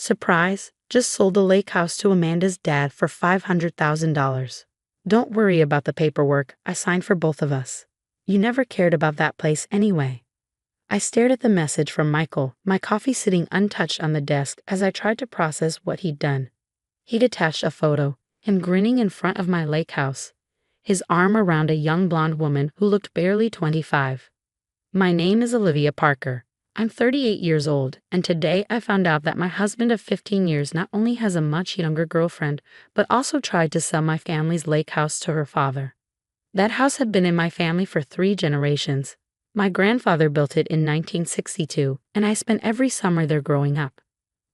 Surprise, just sold the lake house to Amanda's dad for $500,000. Don't worry about the paperwork, I signed for both of us. You never cared about that place anyway. I stared at the message from Michael, my coffee sitting untouched on the desk as I tried to process what he'd done. He'd attached a photo, him grinning in front of my lake house, his arm around a young blonde woman who looked barely 25. My name is Olivia Parker. I'm 38 years old, and today I found out that my husband of 15 years not only has a much younger girlfriend, but also tried to sell my family's lake house to her father. That house had been in my family for 3 generations. My grandfather built it in 1962, and I spent every summer there growing up.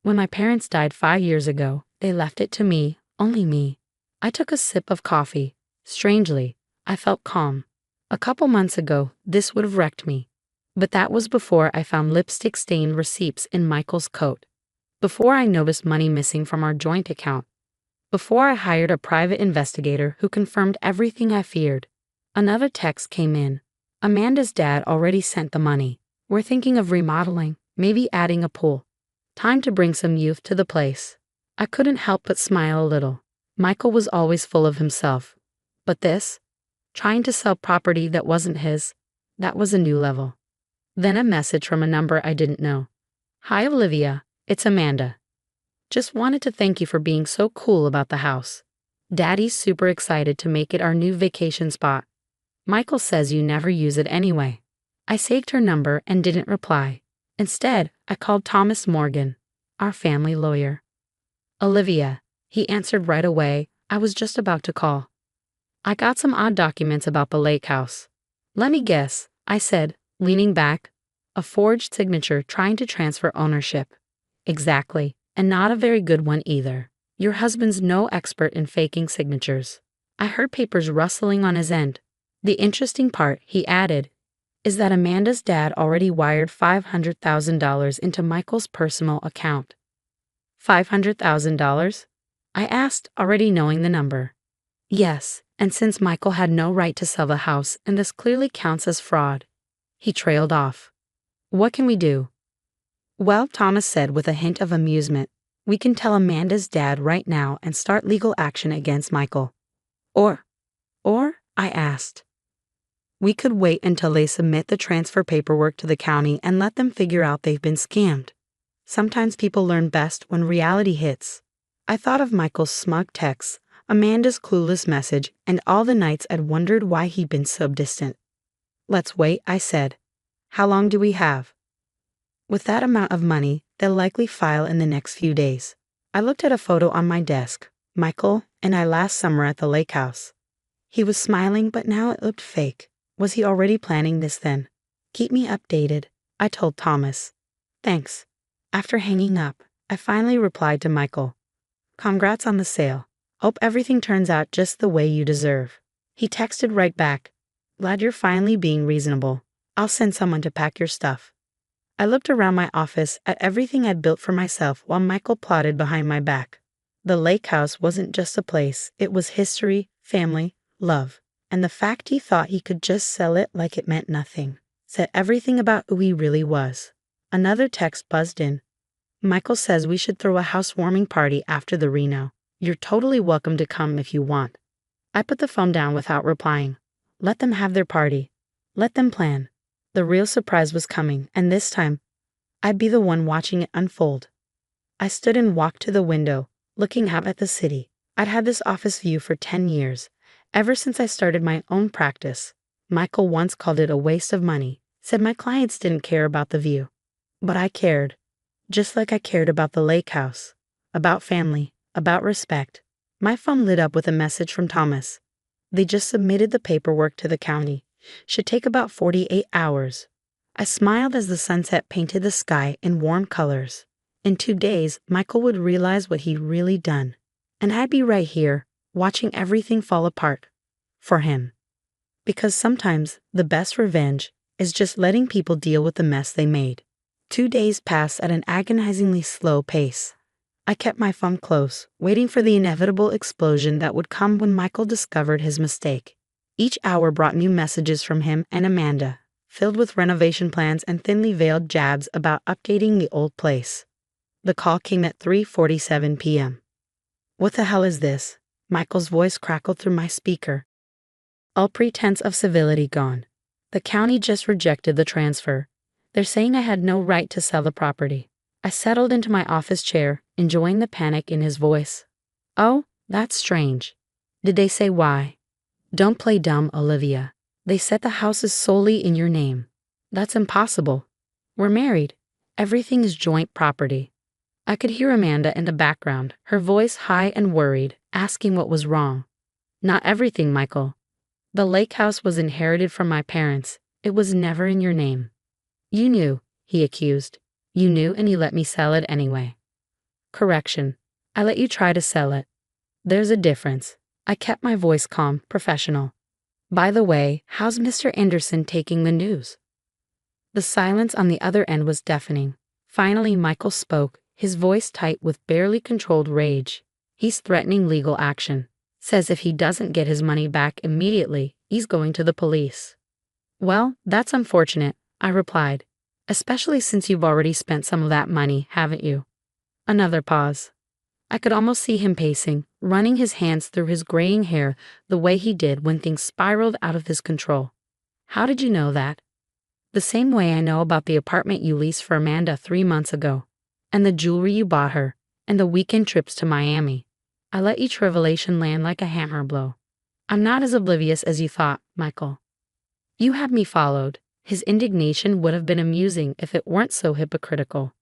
When my parents died 5 years ago, they left it to me, only me. I took a sip of coffee. Strangely, I felt calm. A couple months ago, this would have wrecked me. But that was before I found lipstick-stained receipts in Michael's coat. Before I noticed money missing from our joint account. Before I hired a private investigator who confirmed everything I feared. Another text came in. Amanda's dad already sent the money. We're thinking of remodeling, maybe adding a pool. Time to bring some youth to the place. I couldn't help but smile a little. Michael was always full of himself. But this? Trying to sell property that wasn't his? That was a new level. Then a message from a number I didn't know. Hi Olivia, it's Amanda. Just wanted to thank you for being so cool about the house. Daddy's super excited to make it our new vacation spot. Michael says you never use it anyway. I saved her number and didn't reply. Instead, I called Thomas Morgan, our family lawyer. Olivia, he answered right away. I was just about to call. I got some odd documents about the lake house. Let me guess, I said, leaning back. A forged signature trying to transfer ownership. Exactly, and not a very good one either. Your husband's no expert in faking signatures. I heard papers rustling on his end. The interesting part, he added, is that Amanda's dad already wired $500,000 into Michael's personal account. $500,000? I asked, already knowing the number. Yes, and since Michael had no right to sell the house and this clearly counts as fraud. He trailed off. What can we do? Well, Thomas said with a hint of amusement, we can tell Amanda's dad right now and start legal action against Michael. Or, I asked. We could wait until they submit the transfer paperwork to the county and let them figure out they've been scammed. Sometimes people learn best when reality hits. I thought of Michael's smug texts, Amanda's clueless message, and all the nights I'd wondered why he'd been so distant. Let's wait, I said. How long do we have? With that amount of money, they'll likely file in the next few days. I looked at a photo on my desk, Michael and I last summer at the lake house. He was smiling, but now it looked fake. Was he already planning this then? Keep me updated, I told Thomas. Thanks. After hanging up, I finally replied to Michael. Congrats on the sale. Hope everything turns out just the way you deserve. He texted right back. Glad you're finally being reasonable. I'll send someone to pack your stuff. I looked around my office at everything I'd built for myself while Michael plotted behind my back. The lake house wasn't just a place, it was history, family, love. And the fact he thought he could just sell it like it meant nothing said everything about who he really was. Another text buzzed in. Michael says we should throw a housewarming party after the reno. You're totally welcome to come if you want. I put the phone down without replying. Let them have their party. Let them plan. The real surprise was coming, and this time, I'd be the one watching it unfold. I stood and walked to the window, looking out at the city. I'd had this office view for 10 years, ever since I started my own practice. Michael once called it a waste of money, said my clients didn't care about the view. But I cared, just like I cared about the lake house, about family, about respect. My phone lit up with a message from Thomas. They just submitted the paperwork to the county. Should take about 48 hours. I smiled as the sunset painted the sky in warm colors. In 2 days, Michael would realize what he'd really done. And I'd be right here, watching everything fall apart. For him. Because sometimes, the best revenge is just letting people deal with the mess they made. 2 days passed at an agonizingly slow pace. I kept my phone close, waiting for the inevitable explosion that would come when Michael discovered his mistake. Each hour brought new messages from him and Amanda, filled with renovation plans and thinly veiled jabs about updating the old place. The call came at 3:47 p.m. What the hell is this? Michael's voice crackled through my speaker. All pretense of civility gone. The county just rejected the transfer. They're saying I had no right to sell the property. I settled into my office chair, enjoying the panic in his voice. Oh, that's strange. Did they say why? Don't play dumb, Olivia. They said the house is solely in your name. That's impossible. We're married. Everything is joint property. I could hear Amanda in the background, her voice high and worried, asking what was wrong. Not everything, Michael. The lake house was inherited from my parents. It was never in your name. You knew, he accused. You knew and you let me sell it anyway. Correction. I let you try to sell it. There's a difference. I kept my voice calm, professional. By the way, how's Mr. Anderson taking the news? The silence on the other end was deafening. Finally, Michael spoke, his voice tight with barely controlled rage. He's threatening legal action. Says if he doesn't get his money back immediately, he's going to the police. Well, that's unfortunate, I replied. Especially since you've already spent some of that money, haven't you? Another pause. I could almost see him pacing, running his hands through his graying hair the way he did when things spiraled out of his control. How did you know that? The same way I know about the apartment you leased for Amanda 3 months ago, and the jewelry you bought her, and the weekend trips to Miami. I let each revelation land like a hammer blow. I'm not as oblivious as you thought, Michael. You had me followed. His indignation would have been amusing if it weren't so hypocritical.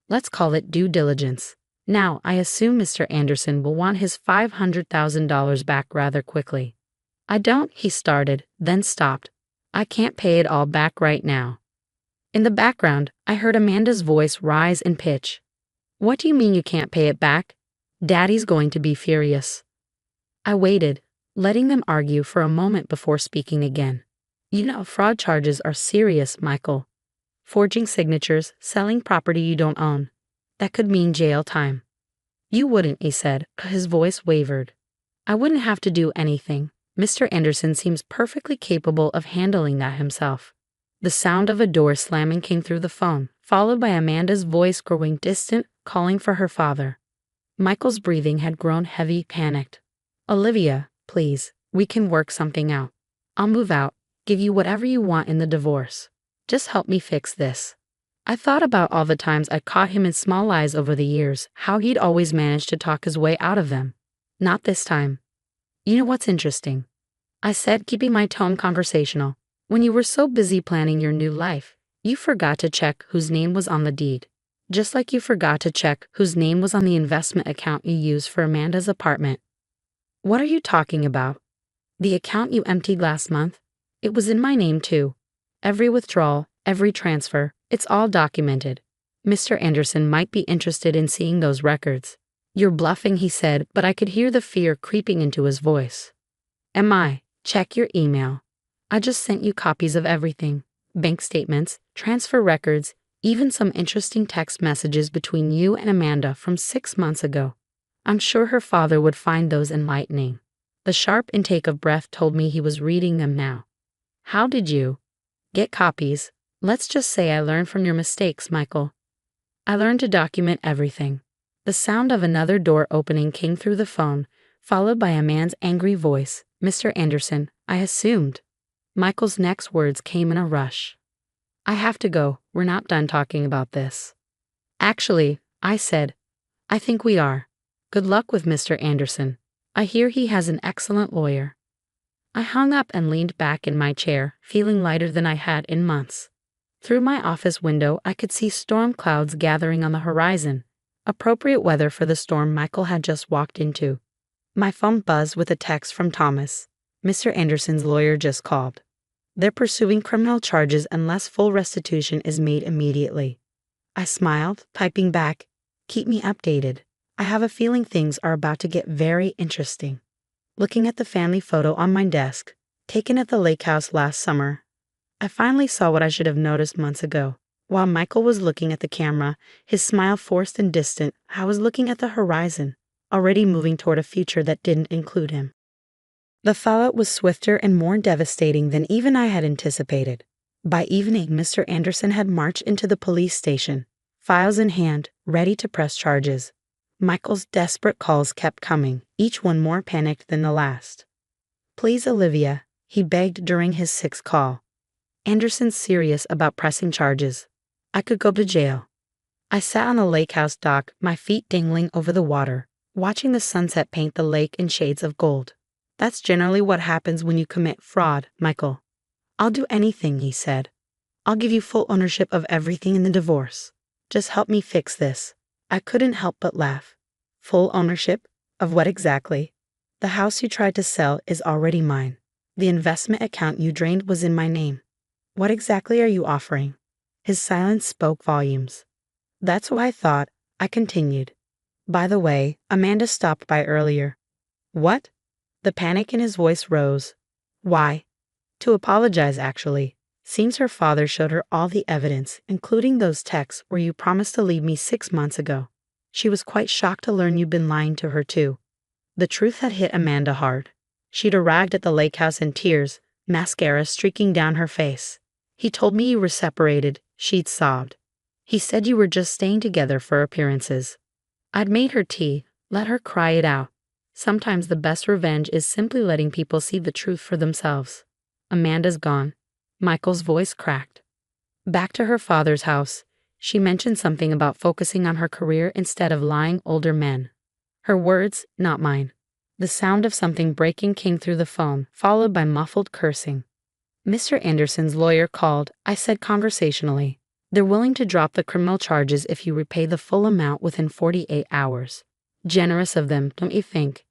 Let's call it due diligence. Now, I assume Mr. Anderson will want his $500,000 back rather quickly. I don't, he started, then stopped. I can't pay it all back right now. In the background, I heard Amanda's voice rise in pitch. What do you mean you can't pay it back? Daddy's going to be furious. I waited, letting them argue for a moment before speaking again. You know, fraud charges are serious, Michael. Forging signatures, selling property you don't own. That could mean jail time. You wouldn't, he said, his voice wavered. I wouldn't have to do anything. Mr. Anderson seems perfectly capable of handling that himself. The sound of a door slamming came through the phone, followed by Amanda's voice growing distant, calling for her father. Michael's breathing had grown heavy, panicked. Olivia, please, we can work something out. I'll move out, give you whatever you want in the divorce. Just help me fix this. I thought about all the times I'd caught him in small lies over the years, how he'd always managed to talk his way out of them. Not this time. You know what's interesting? I said, keeping my tone conversational. When you were so busy planning your new life, you forgot to check whose name was on the deed. Just like you forgot to check whose name was on the investment account you used for Amanda's apartment. What are you talking about? The account you emptied last month? It was in my name too. Every withdrawal, every transfer, it's all documented. Mr. Anderson might be interested in seeing those records. You're bluffing, he said, but I could hear the fear creeping into his voice. Am I? Check your email. I just sent you copies of everything. Bank statements, transfer records, even some interesting text messages between you and Amanda from 6 months ago. I'm sure her father would find those enlightening. The sharp intake of breath told me he was reading them now. How did you get copies? Let's just say I learned from your mistakes, Michael. I learned to document everything. The sound of another door opening came through the phone, followed by a man's angry voice. Mr. Anderson, I assumed. Michael's next words came in a rush. I have to go. We're not done talking about this. Actually, I said, I think we are. Good luck with Mr. Anderson. I hear he has an excellent lawyer. I hung up and leaned back in my chair, feeling lighter than I had in months. Through my office window, I could see storm clouds gathering on the horizon, appropriate weather for the storm Michael had just walked into. My phone buzzed with a text from Thomas. Mr. Anderson's lawyer just called. They're pursuing criminal charges unless full restitution is made immediately. I smiled, typing back, keep me updated. I have a feeling things are about to get very interesting. Looking at the family photo on my desk, taken at the lake house last summer, I finally saw what I should have noticed months ago. While Michael was looking at the camera, his smile forced and distant, I was looking at the horizon, already moving toward a future that didn't include him. The fallout was swifter and more devastating than even I had anticipated. By evening, Mr. Anderson had marched into the police station, files in hand, ready to press charges. Michael's desperate calls kept coming, each one more panicked than the last. "Please, Olivia," he begged during his sixth call. "Anderson's serious about pressing charges. I could go to jail." I sat on the lake house dock, my feet dangling over the water, watching the sunset paint the lake in shades of gold. "That's generally what happens when you commit fraud, Michael." "I'll do anything," he said. "I'll give you full ownership of everything in the divorce. Just help me fix this." I couldn't help but laugh. "Full ownership? Of what exactly?" "The house you tried to sell is already mine. The investment account you drained was in my name. What exactly are you offering?" His silence spoke volumes. "That's what I thought," I continued. "By the way, Amanda stopped by earlier." "What?" The panic in his voice rose. "Why?" "To apologize, actually. Seems her father showed her all the evidence, including those texts where you promised to leave me 6 months ago. She was quite shocked to learn you'd been lying to her too." The truth had hit Amanda hard. She'd arrived at the lake house in tears, mascara streaking down her face. "He told me you were separated," she'd sobbed. "He said you were just staying together for appearances." I'd made her tea, let her cry it out. Sometimes the best revenge is simply letting people see the truth for themselves. "Amanda's gone." Michael's voice cracked. "Back to her father's house. She mentioned something about focusing on her career instead of lying older men." Her words, not mine. The sound of something breaking came through the phone, followed by muffled cursing. "Mr. Anderson's lawyer called," I said conversationally. "They're willing to drop the criminal charges if you repay the full amount within 48 hours. Generous of them, don't you think?"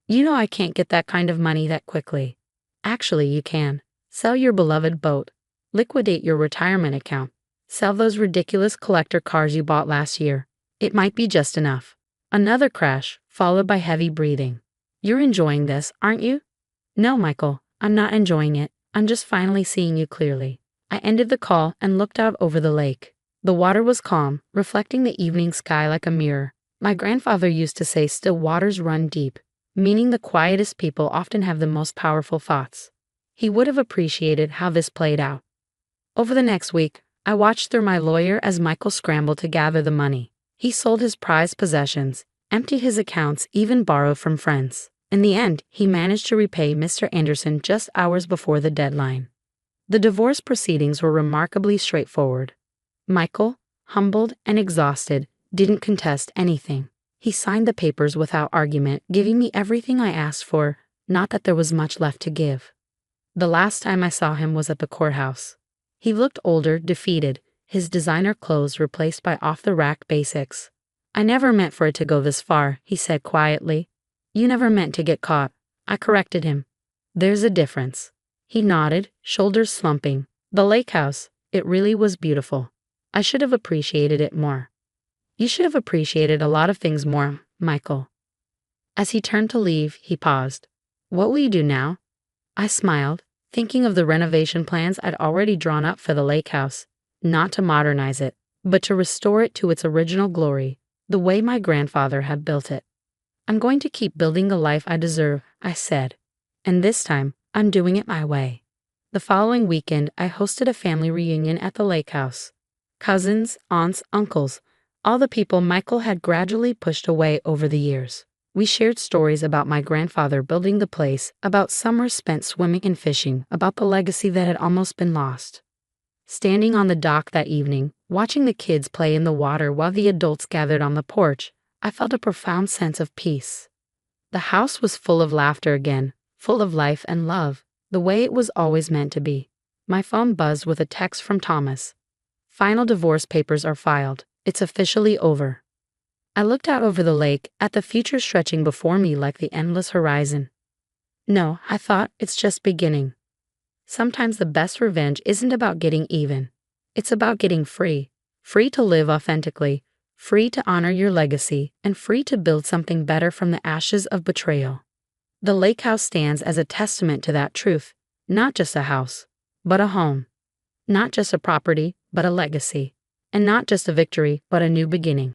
"You know I can't get that kind of money that quickly." "Actually, you can. Sell your beloved boat. Liquidate your retirement account. Sell those ridiculous collector cars you bought last year. It might be just enough." Another crash, followed by heavy breathing. "You're enjoying this, aren't you?" "No, Michael, I'm not enjoying it. I'm just finally seeing you clearly." I ended the call and looked out over the lake. The water was calm, reflecting the evening sky like a mirror. My grandfather used to say still waters run deep, meaning the quietest people often have the most powerful thoughts. He would have appreciated how this played out. Over the next week, I watched through my lawyer as Michael scrambled to gather the money. He sold his prized possessions, emptied his accounts, even borrowed from friends. In the end, he managed to repay Mr. Anderson just hours before the deadline. The divorce proceedings were remarkably straightforward. Michael, humbled and exhausted, didn't contest anything. He signed the papers without argument, giving me everything I asked for, not that there was much left to give. The last time I saw him was at the courthouse. He looked older, defeated, his designer clothes replaced by off-the-rack basics. "I never meant for it to go this far," he said quietly. "You never meant to get caught." I corrected him. "There's a difference." He nodded, shoulders slumping. "The lake house, it really was beautiful. I should have appreciated it more." "You should have appreciated a lot of things more, Michael." As he turned to leave, he paused. "What will you do now?" I smiled, thinking of the renovation plans I'd already drawn up for the lake house. Not to modernize it, but to restore it to its original glory, the way my grandfather had built it. "I'm going to keep building the life I deserve," I said. "And this time, I'm doing it my way." The following weekend, I hosted a family reunion at the lake house. Cousins, aunts, uncles, all the people Michael had gradually pushed away over the years. We shared stories about my grandfather building the place, about summers spent swimming and fishing, about the legacy that had almost been lost. Standing on the dock that evening, watching the kids play in the water while the adults gathered on the porch, I felt a profound sense of peace. The house was full of laughter again, full of life and love, the way it was always meant to be. My phone buzzed with a text from Thomas. "Final divorce papers are filed. It's officially over." I looked out over the lake, at the future stretching before me like the endless horizon. "No," I thought, "it's just beginning." Sometimes the best revenge isn't about getting even. It's about getting free. Free to live authentically, free to honor your legacy, and free to build something better from the ashes of betrayal. The lake house stands as a testament to that truth. Not just a house, but a home. Not just a property, but a legacy. And not just a victory, but a new beginning.